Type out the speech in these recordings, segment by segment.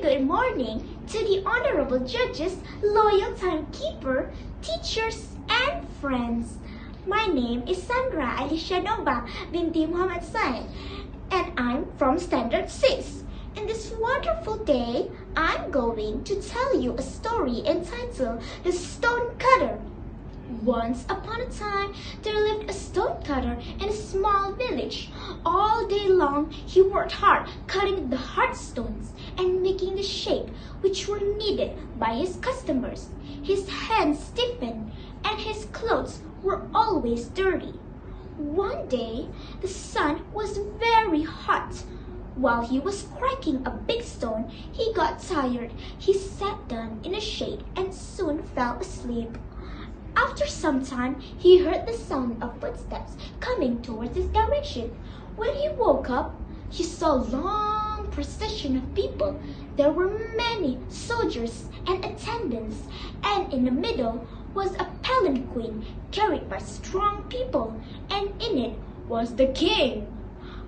good morning to the honorable judges, loyal timekeeper, teachers, and friends. My name is Sandra Aliesyanova binti Muhammad Sain, and I'm from Standard 6. In this wonderful day, I'm going to tell you a story entitled The Stone Cutter. Once upon a time, there lived a stonecutter in a small village. All day long, he worked hard cutting the hard stones and making the shape which were needed by his customers. His hands stiffened and his clothes were always dirty. One day, the sun was very hot. While he was cracking a big stone, he got tired. He sat down in a shade and soon fell asleep. After some time, he heard the sound of footsteps coming towards his direction. When he woke up, he saw a long procession of people. There were many soldiers and attendants, and in the middle was a palanquin carried by strong people, and in it was the king.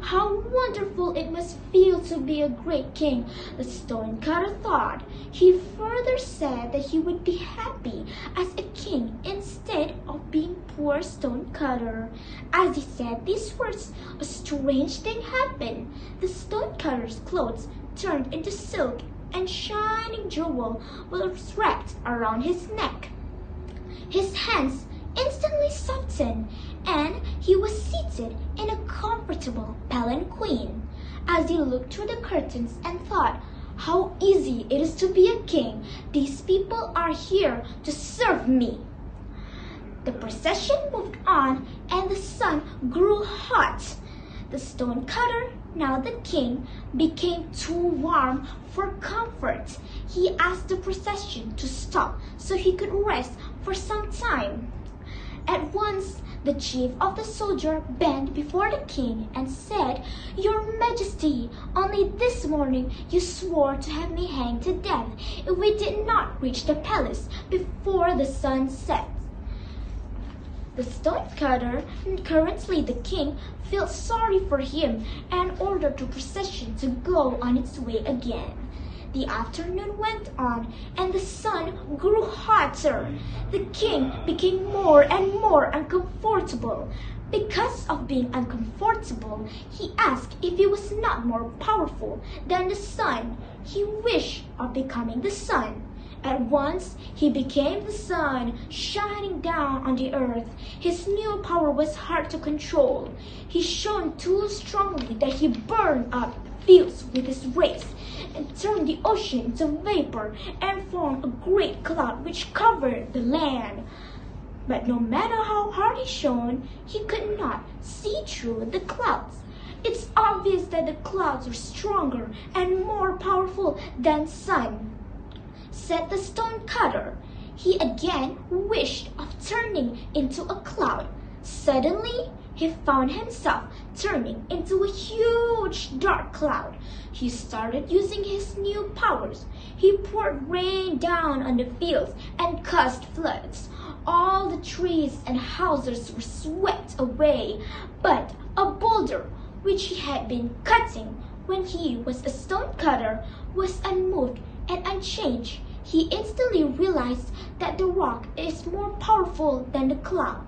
How wonderful it must feel to be a great king, the stonecutter thought. He further said that he would be happy as a king instead of being poor stonecutter. As he said these words, a strange thing happened. The stonecutter's clothes turned into silk, and shining jewel was wrapped around his neck. His hands instantly softened, and he was seated in a comfortable palanquin. As he looked through the curtains and thought, how easy it is to be a king. These people are here to serve me. The procession moved on, and the sun grew hot. The stonecutter, now the king, became too warm for comfort. He asked the procession to stop so he could rest for some time. At once, the chief of the soldier bent before the king and said, "Your Majesty, only this morning you swore to have me hanged to death if we did not reach the palace before the sun set." The stonecutter, currently the king, felt sorry for him and ordered the procession to go on its way again. The afternoon went on, and the sun grew hotter. The king became more and more uncomfortable. Because of being uncomfortable, he asked if he was not more powerful than the sun. He wished of becoming the sun. At once, he became the sun, shining down on the earth. His new power was hard to control. He shone too strongly that he burned up fields with his rays and turned the ocean into vapor and formed a great cloud which covered the land. But no matter how hard he shone, he could not see through the clouds. It's obvious that the clouds are stronger and more powerful than sun, said the stonecutter. He again wished of turning into a cloud. Suddenly, he found himself turning into a huge dark cloud. He started using his new powers. He poured rain down on the fields and caused floods. All the trees and houses were swept away, but a boulder, which he had been cutting when he was a stonecutter, was unmoved and unchanged. He instantly realized that the rock is more powerful than the cloud.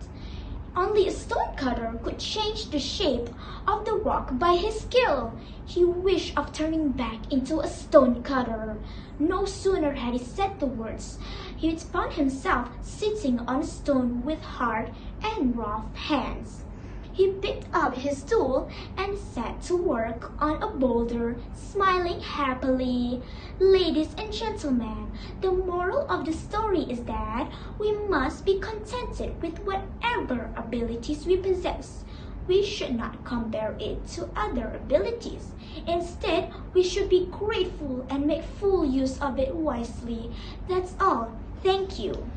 Only a stonecutter could change the shape of the rock by his skill. He wished of turning back into a stonecutter. No sooner had he said the words, he found himself sitting on a stone with hard and rough hands. He picked up his tool and set to work on a boulder, smiling happily. Ladies and gentlemen, the moral of the story is that we must be contented with whatever abilities we possess. We should not compare it to other abilities. Instead, we should be grateful and make full use of it wisely. That's all. Thank you.